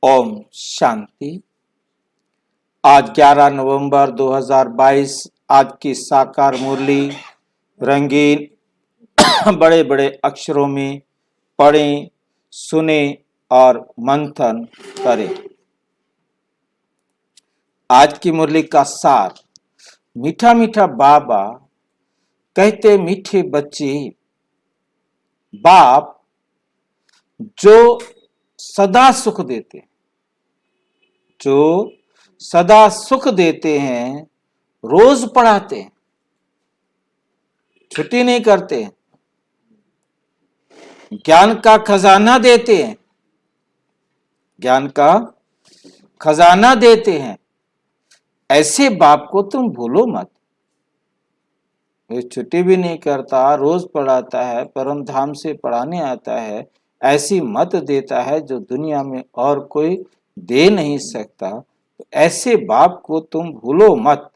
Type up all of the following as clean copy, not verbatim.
ओम शांति। आज 11 नवंबर 2022 आज की साकार मुरली रंगीन बड़े बड़े अक्षरों में पढ़ें, सुने और मंथन करें। आज की मुरली का सार। मीठा मीठा बाबा कहते मीठे बच्चे, बाप जो सदा सुख देते हैं, जो सदा सुख देते हैं, रोज पढ़ाते हैं, छुट्टी नहीं करते हैं, ज्ञान का खजाना देते हैं, ज्ञान का खजाना देते हैं। ऐसे बाप को तुम भूलो मत। वे छुट्टी भी नहीं करता, रोज पढ़ाता है, परम धाम से पढ़ाने आता है, ऐसी मत देता है जो दुनिया में और कोई दे नहीं सकता। तो ऐसे बाप को तुम भूलो मत।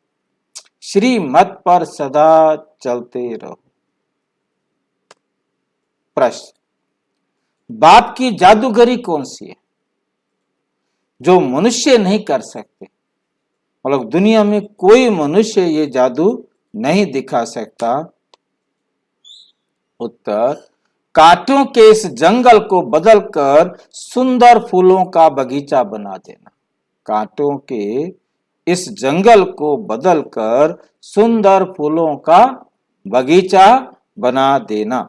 श्री मत पर सदा चलते रहो। प्रश्न, बाप की जादूगरी कौन सी है जो मनुष्य नहीं कर सकते? मतलब दुनिया में कोई मनुष्य ये जादू नहीं दिखा सकता। उत्तर, कांटों के इस जंगल को बदलकर सुंदर फूलों का बगीचा बना देना। कांटों के इस जंगल को बदलकर सुंदर फूलों का बगीचा बना देना।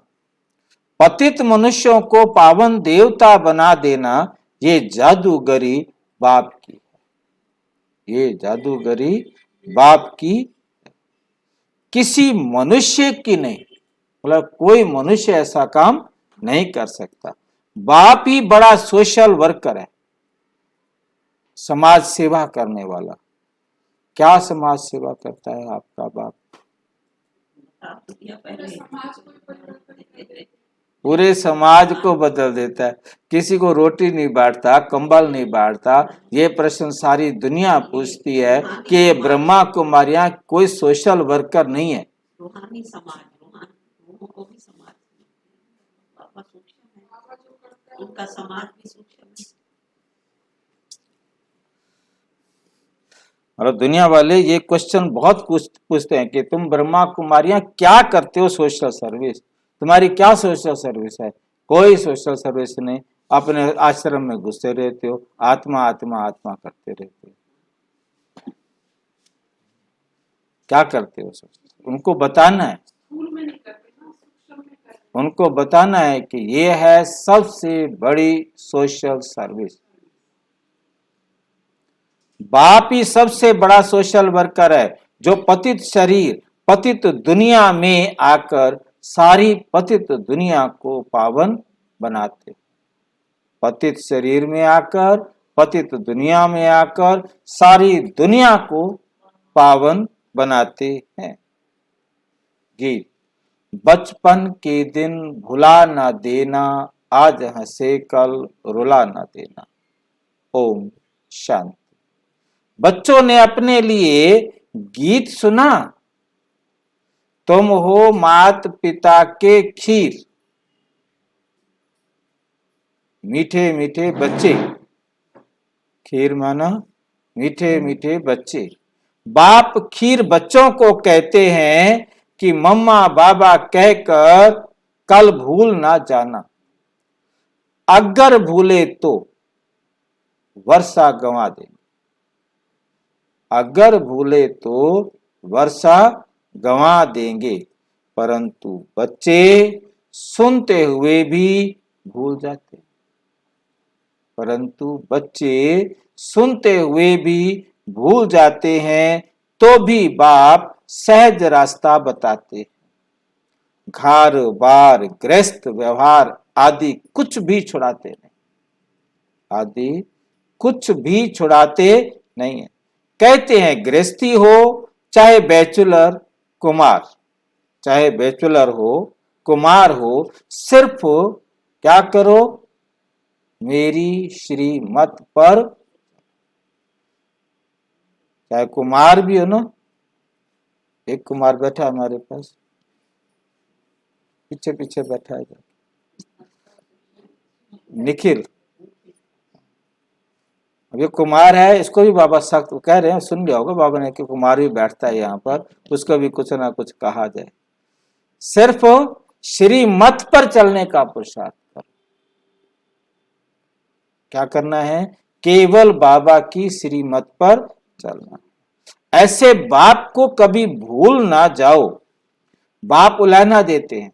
पतित मनुष्यों को पावन देवता बना देना, ये जादूगरी बाप की, ये जादूगरी बाप की, किसी मनुष्य की नहीं। मतलब कोई मनुष्य ऐसा काम नहीं कर सकता। बाप ही बड़ा सोशल वर्कर है, समाज सेवा करने वाला। क्या समाज सेवा करता है आपका बाप? पूरे समाज को बदल देता है। किसी को रोटी नहीं बांटता, कंबल नहीं बांटता। ये प्रश्न सारी दुनिया पूछती है कि ये ब्रह्मा कुमारियां कोई सोशल वर्कर नहीं है। रूहानी समाज, रूहों को भी समाज, बाबा सूक्ष्म है, उनका समाज भी सूक्ष्म है। और दुनिया वाले ये क्वेश्चन बहुत पूछते हैं कि तुम ब्रह्मा कुमारियां क्या करते हो सोशल सर्विस, तुम्हारी क्या सोशल सर्विस है? कोई सोशल सर्विस नहीं, अपने आश्रम में घुसे रहते हो, आत्मा आत्मा आत्मा करते रहते हो। क्या करते हो? उनको बताना है, उनको बताना है कि ये है सबसे बड़ी सोशल सर्विस। बाप ही सबसे बड़ा सोशल वर्कर है, जो पतित शरीर, पतित दुनिया में आकर सारी पतित दुनिया को पावन बनाते। पतित शरीर में आकर, पतित दुनिया में आकर सारी दुनिया को पावन बनाते हैं। गीत, बचपन के दिन भुला ना देना, आज हंसे कल रुला ना देना। ओम शांति। बच्चों ने अपने लिए गीत सुना, तुम हो मात पिता के खीर। मीठे मीठे बच्चे, खीर माना मीठे मीठे बच्चे। बाप खीर बच्चों को कहते हैं कि मम्मा बाबा कहकर कल भूल ना जाना। अगर भूले तो वर्षा गंवा देना। अगर भूले तो वर्षा गंवा देंगे। परंतु बच्चे सुनते हुए भी भूल जाते। परंतु बच्चे सुनते हुए भी भूल जाते हैं, तो भी बाप सहज रास्ता बताते हैं। घर बार गृहस्थ व्यवहार आदि कुछ भी छुड़ाते नहीं, आदि कुछ भी छुड़ाते नहीं है। कहते हैं गृहस्थी हो चाहे बैचलर कुमार, चाहे बैचलर हो कुमार हो, सिर्फ क्या करो? मेरी श्रीमत पर। चाहे कुमार भी हो ना, एक कुमार बैठा हमारे पास, पीछे पीछे बैठा है निखिल, ये कुमार है, इसको भी बाबा सख्त कह रहे हैं, सुन लिया होगा बाबा ने कि कुमार भी बैठता है यहाँ पर, उसको भी कुछ ना कुछ कहा जाए। सिर्फ श्रीमत पर चलने का पुरुषार्थ करो। क्या करना है? केवल बाबा की श्रीमत पर चलना। ऐसे बाप को कभी भूल ना जाओ। बाप उलाहना देते हैं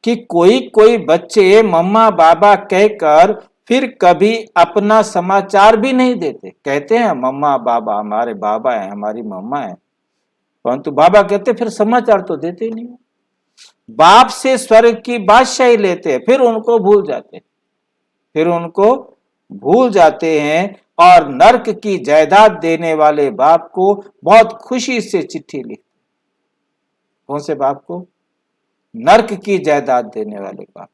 कि कोई कोई बच्चे मम्मा बाबा कहकर फिर कभी अपना समाचार भी नहीं देते। कहते हैं मम्मा बाबा हमारे बाबा है, हमारी मम्मा है, परंतु बाबा कहते फिर समाचार तो देते ही नहीं। बाप से स्वर्ग की बादशाही लेते हैं, फिर उनको भूल जाते हैं और नरक की जायदाद देने वाले बाप को बहुत खुशी से चिट्ठी लिखते। कौन से बाप को? नरक की जायदाद देने वाले बाप,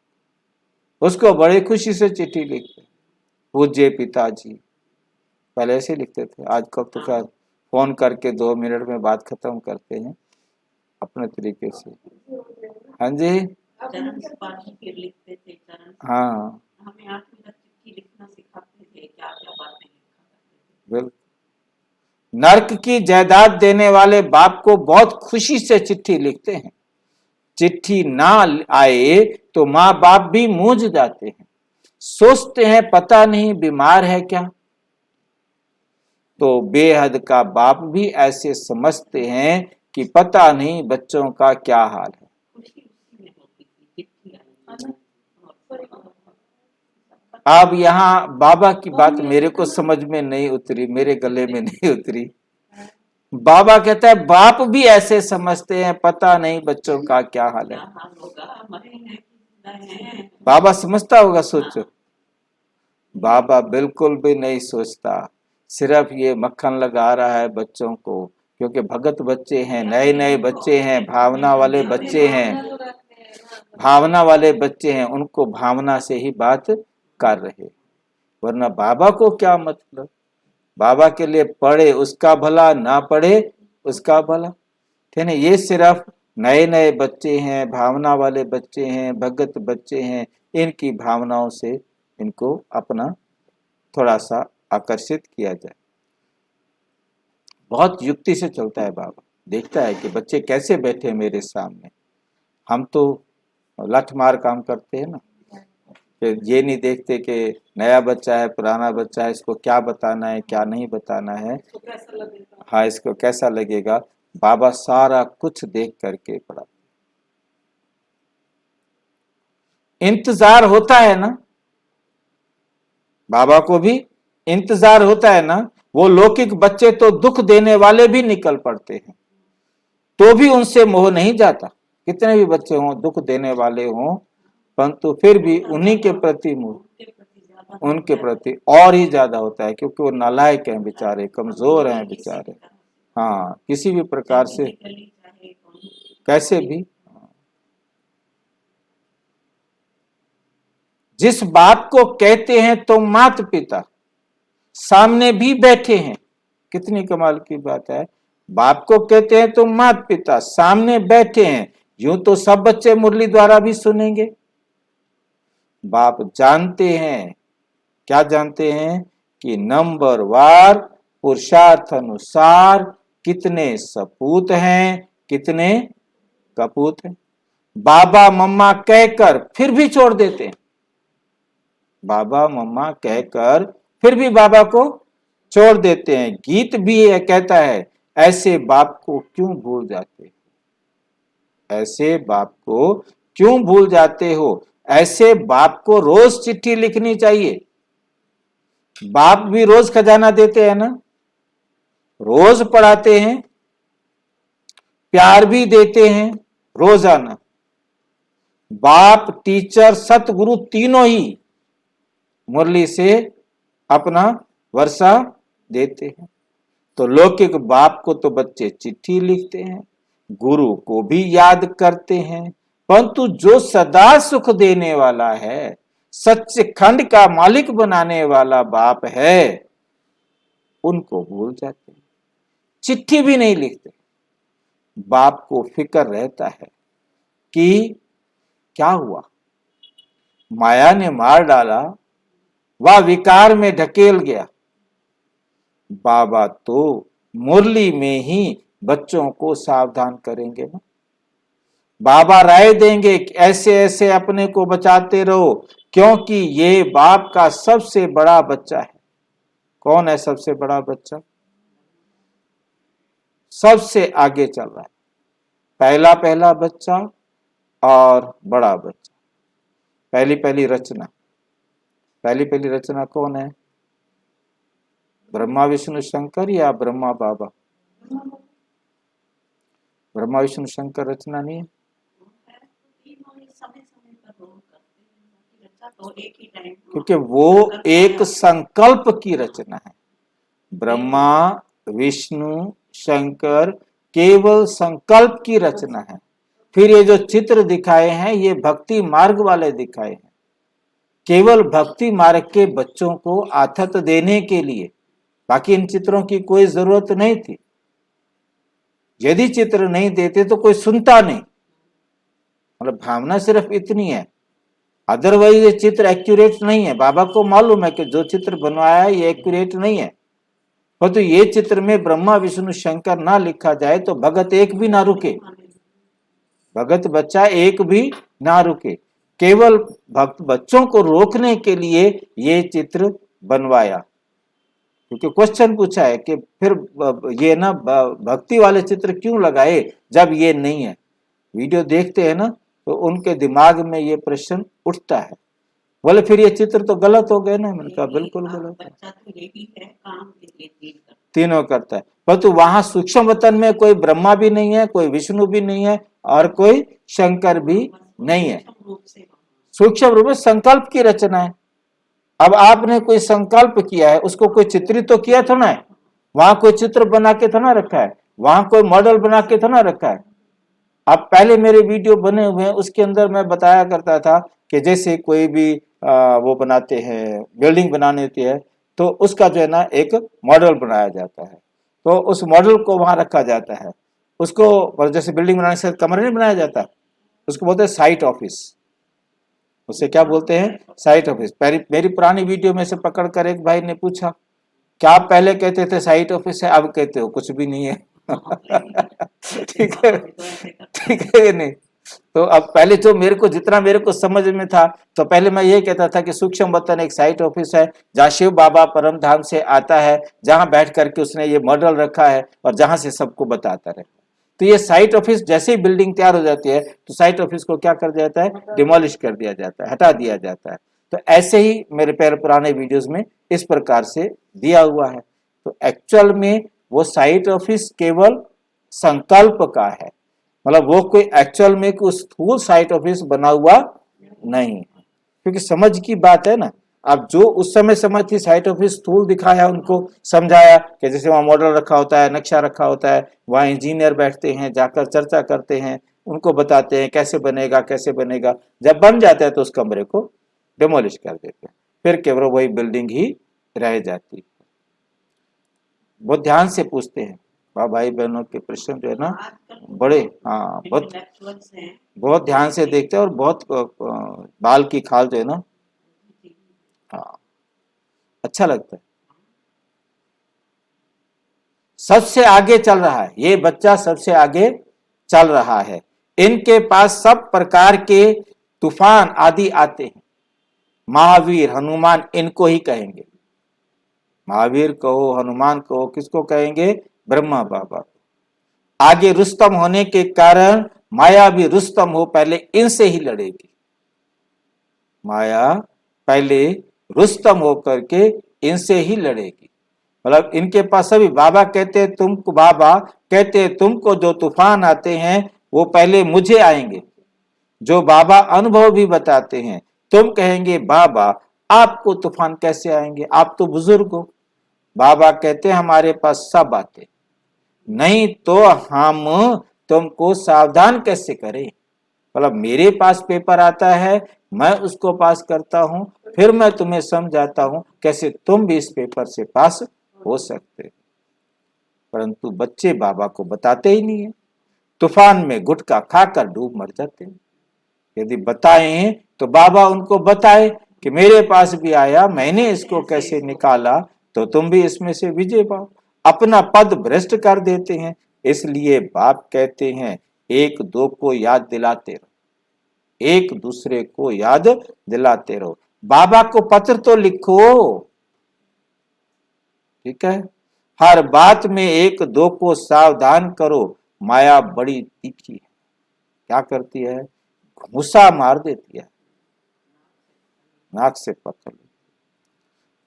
उसको बड़ी खुशी से चिट्ठी लिखते। पूज्य पिताजी, पहले ऐसे लिखते थे, आजकल तो खैर फोन करके 2 मिनट में बात खत्म करते हैं अपने तरीके से। हाँ जी, चरण स्पर्श फिर लिखते थे, चरण हाँ हमें 8वीं तक चिट्ठी लिखना सिखाते थे, क्या क्या बातें लिखा करते थे। बिल्कुल। नरक की जायदाद देने वाले बाप को बहुत खुशी से चिट्ठी लिखते हैं। चिट्ठी ना आए तो माँ बाप भी मूंझ जाते हैं, सोचते हैं पता नहीं बीमार है क्या। तो बेहद का बाप भी ऐसे समझते हैं कि पता नहीं बच्चों का क्या हाल है। खुशी उसी में होती थी, चिट्ठी आई। अब यहाँ बाबा की बात मेरे को समझ में नहीं उतरी, मेरे गले में नहीं उतरी। बाबा कहता है बाप भी ऐसे समझते हैं पता नहीं बच्चों का क्या हाल है। क्या हाल होगा, मरे हैं कि जिंदा हैं। बाबा समझता होगा, सोचो। बाबा बिल्कुल भी नहीं सोचता, सिर्फ ये मक्खन लगा रहा है बच्चों को, क्योंकि भगत बच्चे हैं, नए नए बच्चे हैं, भावना वाले बच्चे हैं, भावना वाले बच्चे हैं, उनको भावना से ही बात कर रहे। वरना बाबा को क्या मतलब? बाबा के लिए पढ़े उसका भला, ना पढ़े उसका भला, ठीक है। ये सिर्फ नए नए बच्चे हैं, भावना वाले बच्चे हैं, भगत बच्चे हैं, इनकी भावनाओं से इनको अपना थोड़ा सा आकर्षित किया जाए। बहुत युक्ति से चलता है बाबा, देखता है कि बच्चे कैसे बैठे मेरे सामने। हम तो लठमार काम करते हैं ना, फिर ये नहीं देखते कि नया बच्चा है पुराना बच्चा है, इसको क्या बताना है क्या नहीं बताना है, हाँ इसको कैसा लगेगा। बाबा सारा कुछ देख करके पढ़ा। इंतजार होता है ना, बाबा को भी इंतजार होता है ना। वो लौकिक बच्चे तो दुख देने वाले भी निकल पड़ते हैं, तो भी उनसे मोह नहीं जाता। कितने भी बच्चे हों दुख देने वाले हों, परंतु फिर भी उन्हीं के प्रति मोह उनके प्रति और ही ज्यादा होता है, क्योंकि वो नालायक हैं बेचारे, कमजोर हैं बेचारे। हाँ, किसी भी प्रकार से कैसे भी। जिस बात को कहते हैं तो माता पिता सामने भी बैठे हैं, कितनी कमाल की बात है। बाप को कहते हैं तो माता पिता सामने बैठे हैं। यूं तो सब बच्चे मुरली द्वारा भी सुनेंगे। बाप जानते हैं, क्या जानते हैं कि नंबर वार पुरुषार्थ अनुसार कितने सपूत हैं, कितने कपूत हैं। बाबा मम्मा कहकर फिर भी छोड़ देते हैं, बाबा मम्मा कहकर फिर भी बाबा को छोड़ देते हैं। गीत भी ये कहता है, ऐसे बाप को क्यों भूल जाते, ऐसे बाप को क्यों भूल जाते हो। ऐसे बाप को रोज चिट्ठी लिखनी चाहिए। बाप भी रोज खजाना देते हैं ना, रोज पढ़ाते हैं, प्यार भी देते हैं रोजाना। बाप टीचर सतगुरु तीनों ही मुरली से अपना वर्षा देते हैं। तो लौकिक बाप को तो बच्चे चिट्ठी लिखते हैं, गुरु को भी याद करते हैं, परंतु जो सदा सुख देने वाला है, सच्चिखंड का मालिक बनाने वाला बाप है, उनको भूल जाते हैं, चिट्ठी भी नहीं लिखते। बाप को फिक्र रहता है कि क्या हुआ, माया ने मार डाला वह विकार में ढकेल गया। बाबा तो मुरली में ही बच्चों को सावधान करेंगे ना। बाबा राय देंगे कि ऐसे ऐसे अपने को बचाते रहो, क्योंकि ये बाप का सबसे बड़ा बच्चा है। कौन है सबसे बड़ा बच्चा? सबसे आगे चल रहा है, पहला पहला बच्चा और बड़ा बच्चा। पहली पहली रचना, पहली पहली रचना कौन है? ब्रह्मा विष्णु शंकर या ब्रह्मा बाबा? ब्रह्मा विष्णु शंकर रचना नहीं है, समय समय पर रोल करते हैं, रचा तो एक ही टाइम। क्योंकि वो एक संकल्प की रचना है। ब्रह्मा विष्णु शंकर केवल संकल्प की रचना है। फिर ये जो चित्र दिखाए हैं ये भक्ति मार्ग वाले दिखाए हैं, केवल भक्ति मार्ग के बच्चों को आथत देने के लिए। बाकी इन चित्रों की कोई जरूरत नहीं थी। यदि चित्र नहीं देते तो कोई सुनता नहीं, मतलब भावना सिर्फ इतनी है। अदरवाइज ये चित्र एक्यूरेट नहीं है। बाबा को मालूम है कि जो चित्र बनवाया है ये एक्यूरेट नहीं है। तो ये चित्र में ब्रह्मा विष्णु शंकर ना लिखा जाए तो भगत एक भी ना रुके, भगत बच्चा एक भी ना रुके। केवल भक्त बच्चों को रोकने के लिए ये चित्र बनवाया, क्योंकि क्वेश्चन पूछा है कि फिर ये ना भक्ति वाले चित्र क्यों लगाए जब ये नहीं है। वीडियो देखते हैं ना तो उनके दिमाग में ये प्रश्न उठता है, बोले फिर ये चित्र तो गलत हो गए ना। मैंने कहा बिल्कुल गलत है, बच्चा तो यही है, काम भी ये तीनों करता है। परंतु वहां सूक्ष्म वतन में कोई ब्रह्मा भी नहीं है, कोई विष्णु भी नहीं है और कोई शंकर भी नहीं है। सूक्ष्म रूप में संकल्प की रचना है। अब आपने कोई संकल्प किया है, उसको कोई चित्रित तो किया था ना, वहां कोई चित्र बना के था ना रखा है, वहां कोई मॉडल बना के था ना रखा है। अब पहले मेरे वीडियो बने हुए हैं, उसके अंदर मैं बताया करता था कि जैसे कोई भी वो बनाते हैं, बिल्डिंग बनानी होती है तो उसका जो है ना एक मॉडल बनाया जाता है, तो उस मॉडल को वहां रखा जाता है। उसको जैसे बिल्डिंग बनाने से कमरा नहीं बनाया जाता, उसको बोलते हैं साइट ऑफिस। उसे क्या बोलते हैं? Site office. मेरी पुरानी वीडियो में से पकड़ कर एक भाई ने पूछा क्या आप पहले कहते थे साइट ऑफिस है, अब कहते हो कुछ भी नहीं है। ठीक है, ठीक है कि नहीं? तो अब पहले जो जितना मेरे को समझ में था, तो पहले मैं ये कहता था कि सूक्ष्म वतन एक साइट ऑफिस है जहाँ शिव बाबा परम धाम से आता है, जहाँ बैठ करके उसने ये मॉडल रखा है और जहां से सबको बताता रहे। तो ये साइट ऑफिस जैसे ही बिल्डिंग तैयार हो जाती है तो साइट ऑफिस को क्या कर दिया जाता है? डिमोलिश कर दिया जाता है, हटा दिया जाता है। तो ऐसे ही मेरे पुराने वीडियोस में इस प्रकार से दिया हुआ है। तो एक्चुअल में वो साइट ऑफिस केवल संकल्प का है, मतलब वो कोई एक्चुअल में कोई स्थूल साइट ऑफिस बना हुआ नहीं, क्योंकि समझ की बात है ना। अब जो उस समय समझ थी साइट ऑफिस स्थूल दिखाया, उनको समझाया कि जैसे वहाँ मॉडल रखा होता है, नक्शा रखा होता है, वहाँ इंजीनियर बैठते हैं, जाकर चर्चा करते हैं, उनको बताते हैं कैसे बनेगा कैसे बनेगा। जब बन जाता है तो उस कमरे को डिमोलिश कर देते हैं, फिर केवल वही बिल्डिंग ही रह जाती है। बहुत ध्यान से पूछते हैं भाई बहनों के प्रश्न जो है ना बड़े, हाँ बहुत ध्यान से देखते हैं और बहुत बाल की खाल जो है ना, हाँ अच्छा लगता है। सबसे आगे चल रहा है ये बच्चा, सबसे आगे चल रहा है। इनके पास सब प्रकार के तूफान आदि आते हैं। महावीर हनुमान इनको ही कहेंगे, महावीर कहो हनुमान कहो, किसको कहेंगे? ब्रह्मा बाबा। आगे रुस्तम होने के कारण माया भी रुस्तम हो पहले इनसे ही लड़ेगी। माया पहले रुस्तम होकर के इनसे ही लड़ेगी। मतलब इनके पास सभी बाबा कहते तुमको, बाबा कहते तुमको जो तूफान आते हैं वो पहले मुझे आएंगे। जो बाबा अनुभव भी बताते हैं, तुम कहेंगे बाबा आपको तूफान कैसे आएंगे, आप तो बुजुर्ग हो। बाबा कहते हमारे पास सब आते, नहीं तो हम तुमको सावधान कैसे करें। मतलब मेरे पास पेपर आता है, मैं उसको पास करता हूं, फिर मैं तुम्हें समझाता हूं कैसे तुम भी इस पेपर से पास हो सकते। परंतु बच्चे बाबा को बताते ही नहीं है, तूफान में गुटखा खाकर डूब मर जाते हैं। यदि बताएं तो बाबा उनको बताए, कि मेरे पास भी आया, मैंने इसको कैसे निकाला, तो तुम भी इसमें से विजय पाओ। अपना पद भ्रष्ट कर देते हैं। इसलिए बाप कहते हैं एक दो को याद दिलाते रहो, एक दूसरे को याद दिलाते रहो। बाबा को पत्र तो लिखो, ठीक है। हर बात में एक दो को सावधान करो। माया बड़ी तीखी है, क्या करती है, घूसा मार देती है, नाक से पकड़।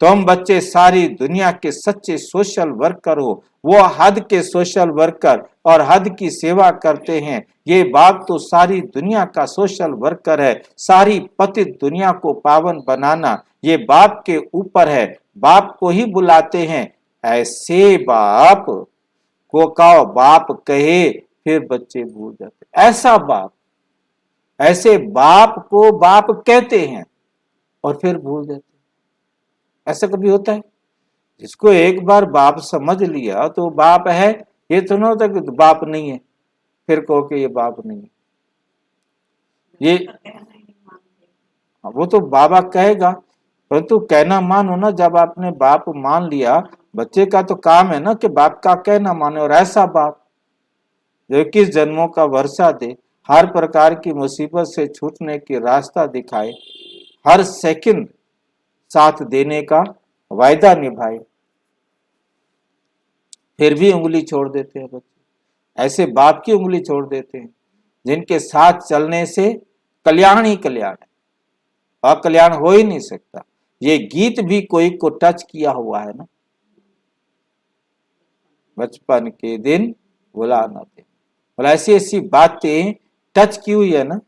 तुम बच्चे सारी दुनिया के सच्चे सोशल वर्कर हो। वो हद के सोशल वर्कर और हद की सेवा करते हैं। ये बाप तो सारी दुनिया का सोशल वर्कर है। सारी पतित दुनिया को पावन बनाना ये बाप के ऊपर है। बाप को ही बुलाते हैं। ऐसे बाप को कहो बाप कहे, फिर बच्चे भूल जाते। ऐसा बाप, ऐसे बाप को बाप कहते हैं और फिर भूल जाते। ऐसा कभी होता है? जिसको एक बार बाप समझ लिया तो बाप है, ये तो नहीं होता कि बाप नहीं है फिर कहो कि ये बाप नहीं है। ये वो तो बाबा कहेगा, परंतु कहना मानो ना। जब आपने बाप मान लिया, बच्चे का तो काम है ना कि बाप का कहना माने। और ऐसा बाप जो 21 जन्मों का वर्षा दे, हर प्रकार की मुसीबत से छूटने की रास्ता दिखाए, हर सेकंड साथ देने का वायदा निभाए, फिर भी उंगली छोड़ देते हैं बच्चे। ऐसे बाप की उंगली छोड़ देते हैं जिनके साथ चलने से कल्याण ही कल्याण है, अकल्याण हो ही नहीं सकता। ये गीत भी कोई को टच किया हुआ है ना, बचपन के दिन भुला न दे। और ऐसी ऐसी बातें टच की हुई है ना।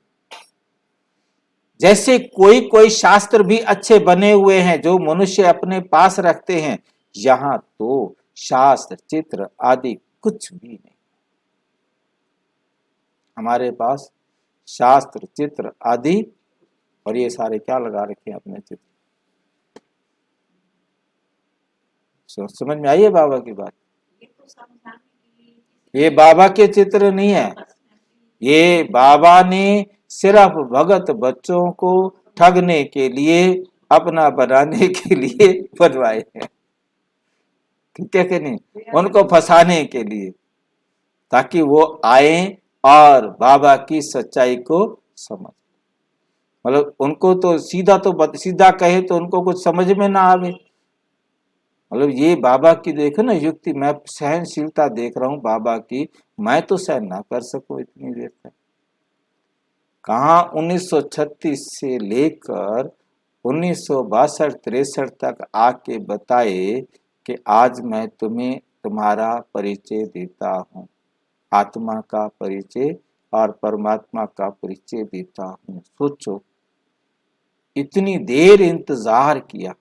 जैसे कोई कोई शास्त्र भी अच्छे बने हुए हैं जो मनुष्य अपने पास रखते हैं, यहां तो शास्त्र चित्र आदि कुछ भी नहीं। हमारे पास शास्त्र चित्र आदि और ये सारे क्या लगा रखे हैं अपने चित्र। समझ में आई है बाबा की बात? ये बाबा के चित्र नहीं है, ये बाबा ने सिर्फ भगत बच्चों को ठगने के लिए, अपना बनाने के लिए बनवाए हैं। ठीक है कि नहीं? उनको फंसाने के लिए, ताकि वो आए और बाबा की सच्चाई को समझ। मतलब उनको तो सीधा कहे तो उनको कुछ समझ में ना आवे। मतलब ये बाबा की देखो ना युक्ति, मैं सहनशीलता देख रहा हूं बाबा की, मैं तो सहन ना कर सकूं इतनी देर तक। कहा 1936 से लेकर 1962-63 तक आके बताए कि आज मैं तुम्हें तुम्हारा परिचय देता हूं, आत्मा का परिचय और परमात्मा का परिचय देता हूं। सोचो इतनी देर इंतजार किया,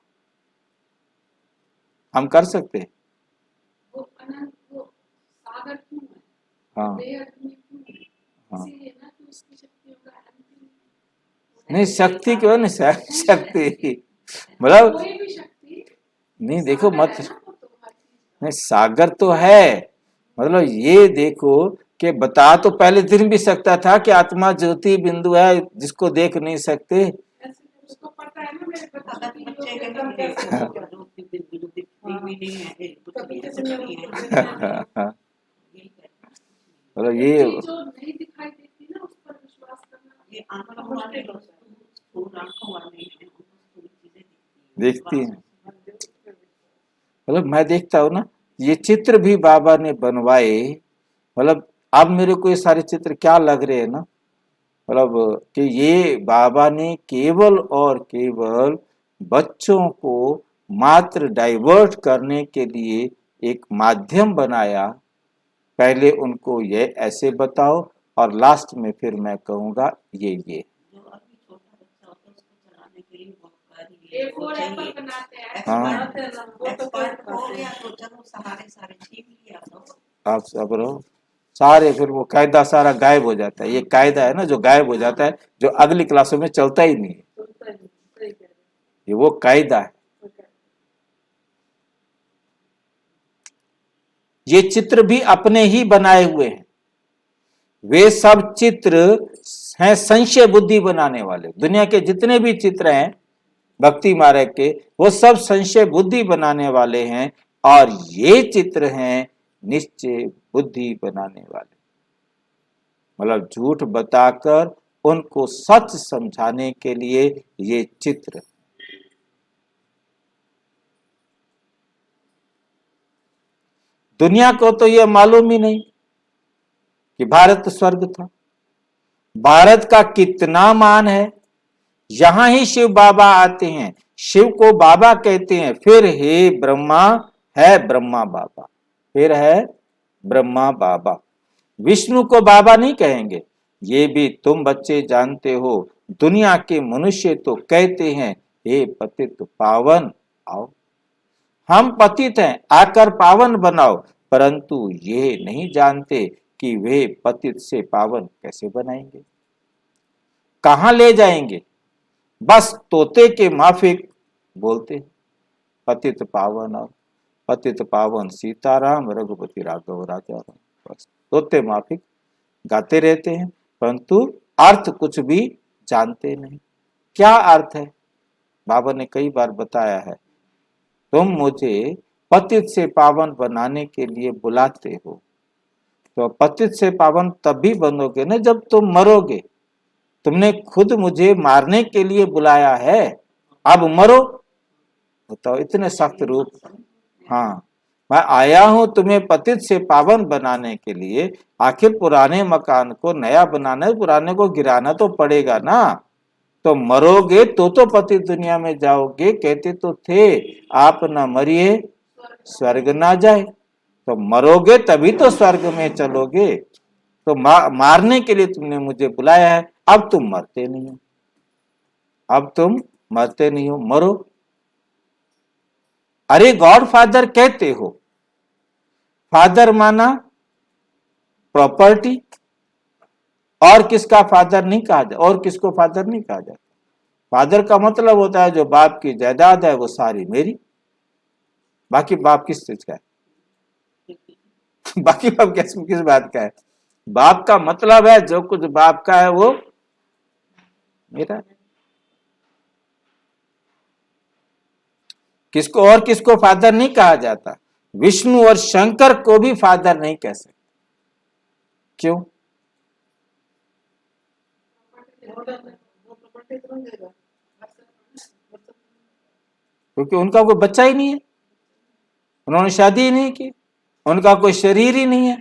हम कर सकते हैं? हाँ हाँ, नहीं शक्ति क्यों नहीं, शक्ति मतलब नहीं, देखो मत, नहीं सागर तो है। मतलब ये देखो कि बता तो पहले दिन भी सकता था कि आत्मा ज्योति बिंदु है जिसको देख नहीं सकते। मतलब ये देखती है, मतलब मैं देखता हूँ ना, ये चित्र भी बाबा ने बनवाए। मतलब अब मेरे को ये सारे चित्र क्या लग रहे हैं ना, मतलब कि ये बाबा ने केवल और केवल बच्चों को मात्र डाइवर्ट करने के लिए एक माध्यम बनाया। पहले उनको ये ऐसे बताओ और लास्ट में फिर मैं कहूँगा ये। हाँ आप सब रहो सारे, फिर वो कायदा सारा गायब हो जाता है। ये कायदा है ना जो गायब हो जाता है, जो अगली क्लासों में चलता ही नहीं है, ये वो कायदा है। ये चित्र भी अपने ही बनाए हुए हैं। वे सब चित्र हैं संशय बुद्धि बनाने वाले। दुनिया के जितने भी चित्र हैं भक्ति मार्ग के, वो सब संशय बुद्धि बनाने वाले हैं, और ये चित्र हैं निश्चय बुद्धि बनाने वाले। मतलब झूठ बताकर उनको सच समझाने के लिए ये चित्र। दुनिया को तो ये मालूम ही नहीं कि भारत स्वर्ग था। भारत का कितना मान है। यहां ही शिव बाबा आते हैं, शिव को बाबा कहते हैं, फिर हे ब्रह्मा है ब्रह्मा बाबा, फिर है ब्रह्मा बाबा। विष्णु को बाबा नहीं कहेंगे, ये भी तुम बच्चे जानते हो। दुनिया के मनुष्य तो कहते हैं हे पतित पावन आओ, हम पतित हैं आकर पावन बनाओ, परंतु ये नहीं जानते कि वे पतित से पावन कैसे बनाएंगे, कहां ले जाएंगे। बस तोते के माफिक बोलते हैं पतित पावन आओ, पतित पावन सीताराम रघुपति राघव राजा राम। बस तोते माफिक गाते रहते हैं, परंतु अर्थ कुछ भी जानते नहीं। क्या अर्थ है? बाबा ने कई बार बताया है, तुम मुझे पतित से पावन बनाने के लिए बुलाते हो, तो पतित से पावन तभी बनोगे ना जब तुम मरोगे। तुमने खुद मुझे मारने के लिए बुलाया है, अब मरो। बताओ, इतने सख्त रूप। हाँ, मैं आया हूं तुम्हें पतित से पावन बनाने के लिए। आखिर पुराने मकान को नया बनाना है, पुराने को गिराना तो पड़ेगा ना। तो मरोगे तो पतित दुनिया में जाओगे। कहते तो थे आप न मरिए स्वर्ग ना जाए, तो मरोगे तभी तो स्वर्ग में चलोगे। तो मारने के लिए तुमने मुझे बुलाया है, अब तुम मरते नहीं हो, अब तुम मरते नहीं हो, मरो। अरे गॉड फादर कहते हो, फादर माना प्रॉपर्टी, और किसका फादर नहीं कहा जाता, और किसको फादर नहीं कहा जाता। फादर का मतलब होता है जो बाप की जायदाद है वो सारी मेरी, बाकी बाप किस चीज का है बाकी बाप किस बात का है। बाप का मतलब है जो कुछ बाप का है वो मेरा। किसको और किसको फादर नहीं कहा जाता। विष्णु और शंकर को भी फादर नहीं कह सकते। क्यों? क्योंकि उनका कोई बच्चा ही नहीं है, उन्होंने शादी ही नहीं की, उनका कोई शरीर ही नहीं है।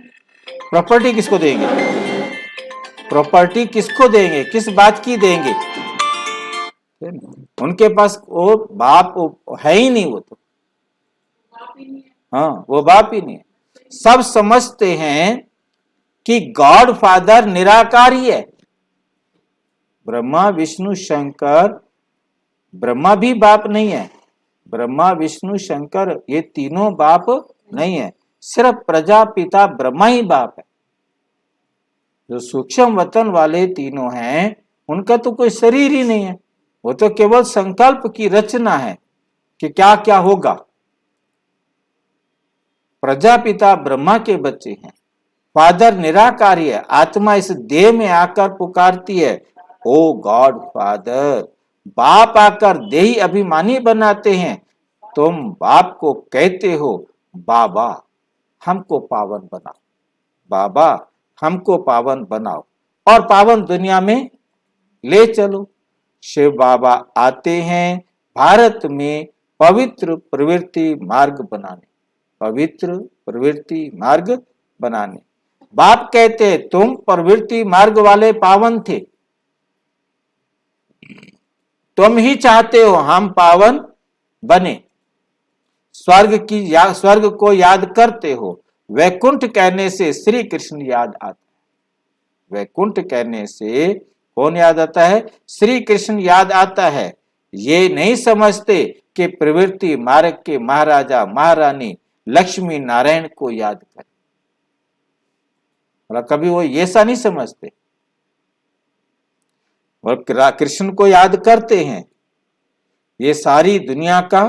प्रॉपर्टी किसको देंगे? प्रॉपर्टी किसको देंगे? किस बात की देंगे? उनके पास वो बाप है ही नहीं, वो तो हाँ, वो बाप ही नहीं है। सब समझते हैं कि गॉड फादर निराकारी है। ब्रह्मा विष्णु शंकर, ब्रह्मा भी बाप नहीं है, ब्रह्मा विष्णु शंकर ये तीनों बाप नहीं है, सिर्फ प्रजापिता ब्रह्मा ही बाप है। जो सूक्ष्म वतन वाले तीनों हैं उनका तो कोई शरीर ही नहीं है, वो तो केवल संकल्प की रचना है कि क्या क्या होगा। प्रजापिता ब्रह्मा के बच्चे हैं, फादर निराकारी है। आत्मा इस देह में आकर पुकारती है ओ गॉड फादर। बाप आकर देही अभिमानी बनाते हैं। तुम बाप को कहते हो बाबा हमको पावन बनाओ, बाबा हमको पावन बनाओ, और पावन दुनिया में ले चलो। शिव बाबा आते हैं भारत में पवित्र प्रवृत्ति मार्ग बनाने, पवित्र प्रवृत्ति मार्ग बनाने। बाप कहते हैं तुम प्रवृत्ति मार्ग वाले पावन थे, तुम ही चाहते हो हम पावन बने। स्वर्ग को याद करते हो। वैकुंठ कहने से श्री कृष्ण याद आता है। वैकुंठ कहने से कौन याद आता है? श्री कृष्ण याद आता है। ये नहीं समझते कि प्रवृत्ति मार्ग के महाराजा महारानी लक्ष्मी नारायण को याद करें। मतलब कभी वो ऐसा नहीं समझते, और कृष्ण को याद करते हैं। ये सारी दुनिया का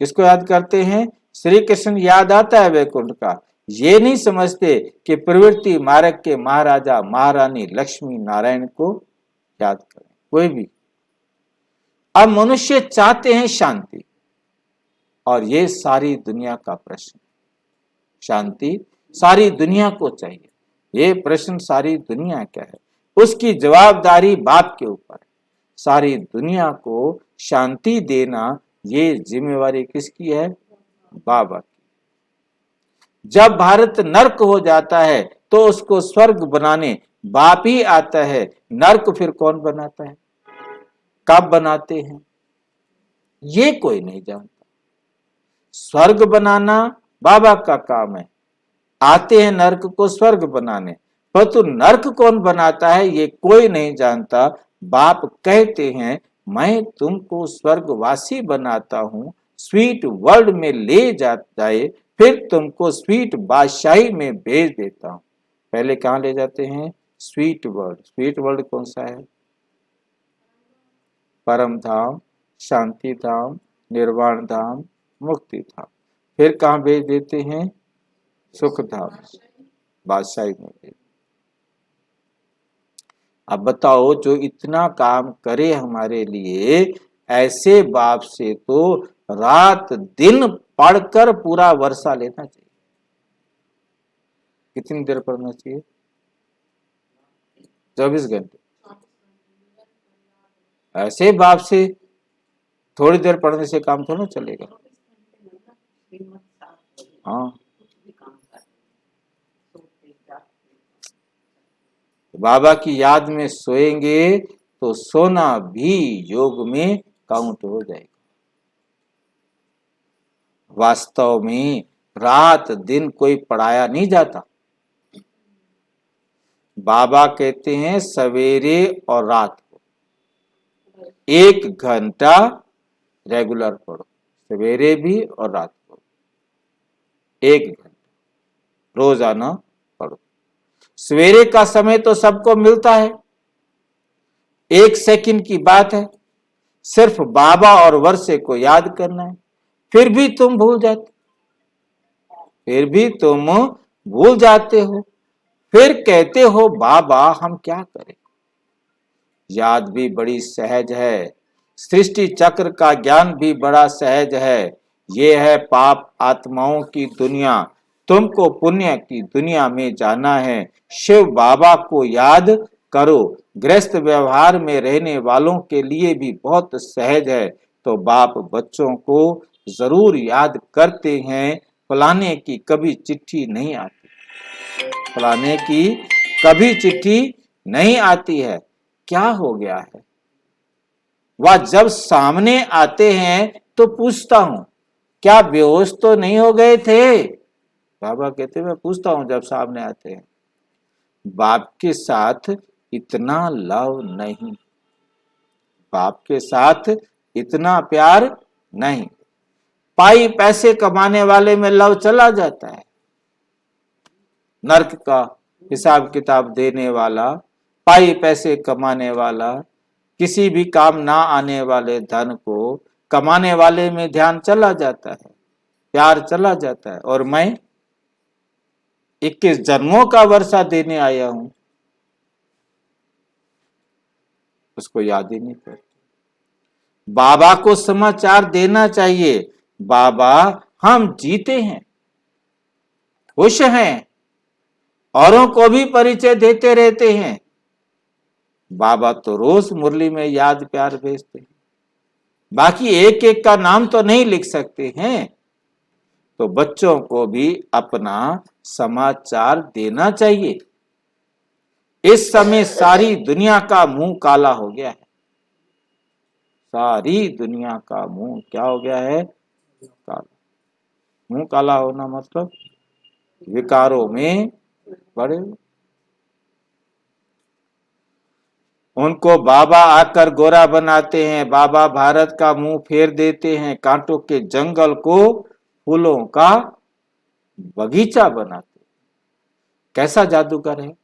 किसको याद करते हैं? श्री कृष्ण याद आता है वैकुंठ का। ये नहीं समझते कि प्रवृत्ति मार्ग के महाराजा महारानी लक्ष्मी नारायण को याद करें। कोई भी अब मनुष्य चाहते हैं शांति, और ये सारी दुनिया का प्रश्न। शांति सारी दुनिया को चाहिए, ये प्रश्न सारी दुनिया का है, उसकी जवाबदारी बाप के ऊपर है। सारी दुनिया को शांति देना ये जिम्मेवारी किसकी है? बाबा की। जब भारत नर्क हो जाता है तो उसको स्वर्ग बनाने बाप ही आता है। नर्क फिर कौन बनाता है, कब बनाते हैं, ये कोई नहीं जानता। स्वर्ग बनाना बाबा का काम है, आते हैं नर्क को स्वर्ग बनाने, परंतु नर्क कौन बनाता है ये कोई नहीं जानता। बाप कहते हैं मैं तुमको स्वर्गवासी बनाता हूं, स्वीट वर्ल्ड में ले जाए, फिर तुमको स्वीट बादशाही में भेज देता हूं। पहले कहां ले जाते हैं? Sweet world. स्वीट वर्ल्ड कौन सा है? परम धाम, शांति धाम, निर्वाण धाम, मुक्ति धाम। फिर कहां भेज देते हैं? सुख धाम, बादशाही में भेज। अब बताओ, जो इतना काम करे हमारे लिए, ऐसे बाप से तो रात दिन पढ़कर पूरा वर्षा लेना चाहिए। कितनी देर पढ़ना चाहिए? 24 घंटे। ऐसे बाप से थोड़ी देर पढ़ने से काम थोड़ा चलेगा। हाँ, बाबा की याद में सोएंगे तो सोना भी योग में काउंट हो जाएगा। वास्तव में रात दिन कोई पढ़ाया नहीं जाता। बाबा कहते हैं सवेरे और रात को 1 घंटा रेगुलर पढ़ो, सवेरे भी और रात को 1 घंटा रोजाना पढ़ो। सवेरे का समय तो सबको मिलता है, 1 सेकंड की बात है, सिर्फ बाबा और वर्षे को याद करना है, फिर भी तुम भूल जाते हो। फिर कहते हो बाबा हम क्या करें। याद भी बड़ी सहज है, सृष्टि चक्र का ज्ञान भी बड़ा सहज है। ये है पाप आत्माओं की दुनिया, तुमको पुण्य की दुनिया में जाना है। शिव बाबा को याद करो। गृहस्थ व्यवहार में रहने वालों के लिए भी बहुत सहज है, तो बाप बच्चों को जरूर याद करते हैं। फलाने की कभी चिट्ठी नहीं आती, फलाने की कभी चिट्ठी नहीं आती है। क्या हो गया है? वह जब सामने आते हैं तो पूछता हूं क्या बेहोश तो नहीं हो गए थे? बाबा कहते मैं पूछता हूं जब सामने आते हैं। बाप के साथ इतना लव नहीं, बाप के साथ इतना प्यार नहीं। पाई पैसे कमाने वाले में लव चला जाता है। नर्क का हिसाब किताब देने वाला, पाई पैसे कमाने वाला, किसी भी काम ना आने वाले धन को कमाने वाले में ध्यान चला जाता है, प्यार चला जाता है। और मैं 21 जन्मों का वर्षा देने आया हूं, उसको याद ही नहीं करते। बाबा को समाचार देना चाहिए, बाबा हम जीते हैं, खुश हैं, औरों को भी परिचय देते रहते हैं। बाबा तो रोज मुरली में याद प्यार भेजते हैं, बाकी एक एक का नाम तो नहीं लिख सकते हैं। तो बच्चों को भी अपना समाचार देना चाहिए। इस समय सारी दुनिया का मुंह काला हो गया है, सारी दुनिया का मुंह क्या हो गया है? काला। मुंह काला होना मतलब विकारों में पड़े। उनको बाबा आकर गोरा बनाते हैं, बाबा भारत का मुंह फेर देते हैं, कांटों के जंगल को फूलों का बगीचा बनाते। कैसा जादूगर है?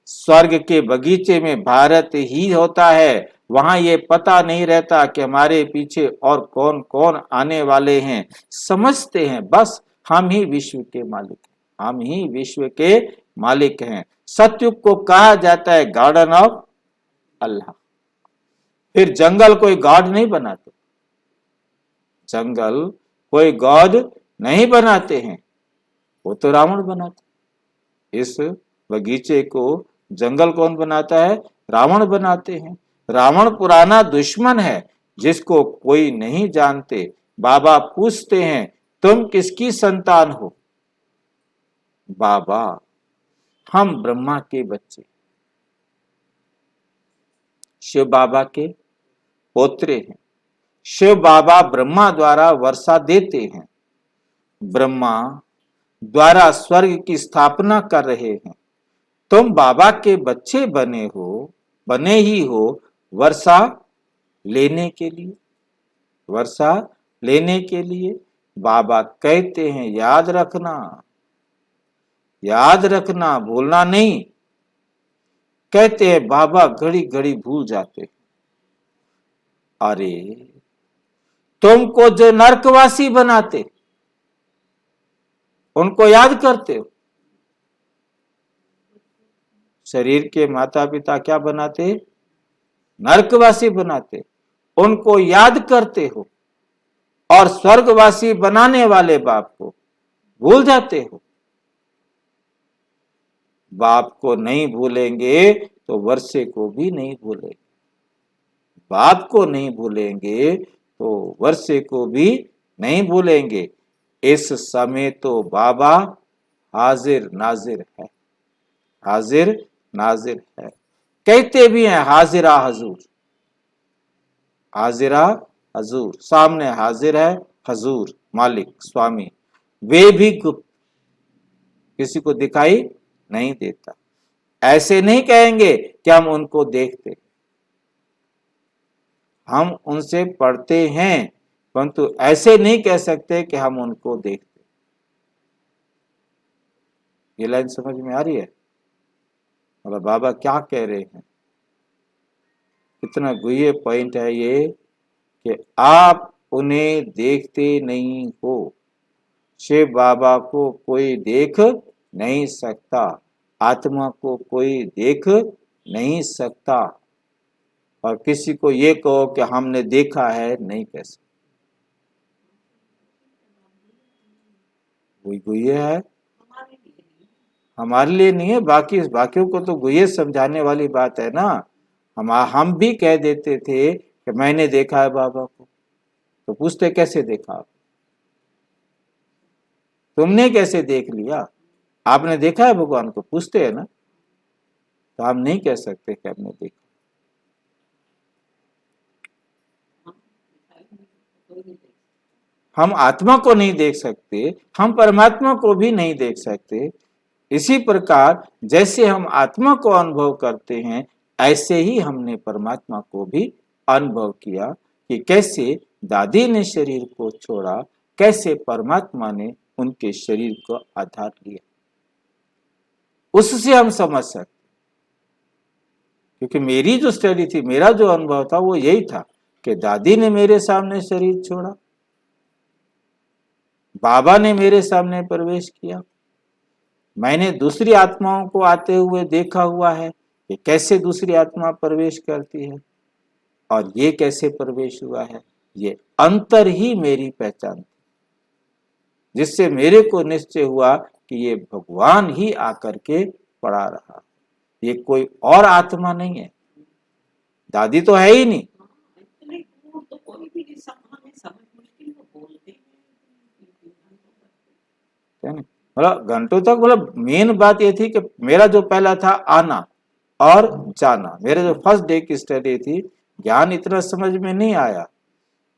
स्वर्ग के बगीचे में भारत ही होता है, वहां ये पता नहीं रहता कि हमारे पीछे और कौन कौन आने वाले हैं। समझते हैं बस हम ही विश्व के मालिक हैं, हम ही विश्व के मालिक हैं। सत्युग को कहा जाता है गार्डन ऑफ अल्लाह। फिर जंगल कोई गॉड नहीं बनाते, जंगल कोई गॉड नहीं बनाते हैं, वो तो रावण बनाते। इस बगीचे को जंगल कौन बनाता है? रावण बनाते हैं। रावण पुराना दुश्मन है जिसको कोई नहीं जानते। बाबा पूछते हैं तुम किसकी संतान हो? बाबा हम ब्रह्मा के बच्चे, शिव बाबा के पोत्रे हैं। शिव बाबा ब्रह्मा द्वारा वर्षा देते हैं, ब्रह्मा द्वारा स्वर्ग की स्थापना कर रहे हैं। तुम बाबा के बच्चे बने ही हो वर्षा लेने के लिए, वर्षा लेने के लिए। बाबा कहते हैं याद रखना, याद रखना, भूलना नहीं। कहते हैं बाबा घड़ी घड़ी भूल जाते। अरे तुमको जो नरकवासी बनाते उनको याद करते हो? शरीर के माता पिता क्या बनाते? नरकवासी बनाते। उनको याद करते हो और स्वर्गवासी बनाने वाले बाप को भूल जाते हो। बाप को नहीं भूलेंगे तो वर्षे को भी नहीं भूलेंगे, बाप को नहीं भूलेंगे तो वर्षे को भी नहीं भूलेंगे। इस समय तो बाबा हाजिर नाजिर है, हाजिर नाजिर है। कहते भी हैं हाजिरा हजूर, हाजिरा हजूर, सामने हाजिर है हजूर मालिक स्वामी, वे भी गुप्त, किसी को दिखाई नहीं देता। ऐसे नहीं कहेंगे कि हम उनको देखते, हम उनसे पढ़ते हैं, परंतु ऐसे नहीं कह सकते कि हम उनको देखते। ये लाइन समझ में आ रही है? और बाबा क्या कह रहे हैं? कितना गुह्य पॉइंट है ये कि आप उन्हें देखते नहीं हो। शिव बाबा को कोई देख नहीं सकता, आत्मा को कोई देख नहीं सकता, और किसी को ये कहो कि हमने देखा है, नहीं कह सकते। कोई गुह्य है, हमारे लिए नहीं है, बाकियों को तो गुह्य समझाने वाली बात है ना। हम भी कह देते थे कि मैंने देखा है बाबा को, तो पूछते कैसे देखा? तुमने कैसे देख लिया? आपने देखा है भगवान को? पूछते हैं ना। तो हम नहीं कह सकते कि हमने देखा। हम आत्मा को नहीं देख सकते, हम परमात्मा को भी नहीं देख सकते। इसी प्रकार जैसे हम आत्मा को अनुभव करते हैं, ऐसे ही हमने परमात्मा को भी अनुभव किया कि कैसे दादी ने शरीर को छोड़ा, कैसे परमात्मा ने उनके शरीर को आधार लिया। उससे हम समझ सकते, क्योंकि मेरी जो स्टडी थी, मेरा जो अनुभव था वो यही था कि दादी ने मेरे सामने शरीर छोड़ा, बाबा ने मेरे सामने प्रवेश किया। मैंने दूसरी आत्माओं को आते हुए देखा हुआ है कि कैसे दूसरी आत्मा प्रवेश करती है, और ये कैसे प्रवेश हुआ है। ये अंतर ही मेरी पहचान थी, जिससे मेरे को निश्चय हुआ कि ये भगवान ही आकर के पढ़ा रहा, ये कोई और आत्मा नहीं है, दादी तो है ही नहीं। तो कोई भी समझ मुश्किल को बोलते हैं। मतलब घंटों तक, मतलब मेन बात ये थी कि मेरा जो पहला था आना और जाना, मेरे जो फर्स्ट डे की स्टडी थी, ज्ञान इतना समझ में नहीं आया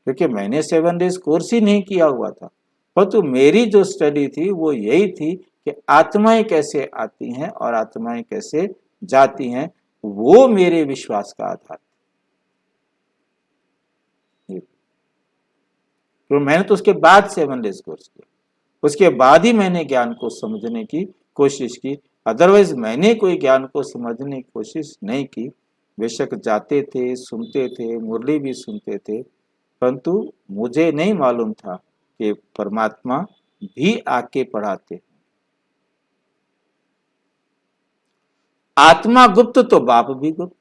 क्योंकि मैंने 7 डेज कोर्स ही नहीं किया हुआ था। परंतु मेरी जो स्टडी थी वो यही थी कि आत्माएं कैसे आती हैं और आत्माएं कैसे जाती हैं, वो मेरे विश्वास का आधार। तो मैंने तो उसके बाद 7 डेज कोर्स किया, उसके बाद ही मैंने ज्ञान को समझने की कोशिश की। अदरवाइज मैंने कोई ज्ञान को समझने की कोशिश नहीं की। बेशक जाते थे, सुनते थे, मुरली भी सुनते थे, परंतु मुझे नहीं मालूम था कि परमात्मा भी आके पढ़ाते। आत्मा गुप्त तो बाप भी गुप्त।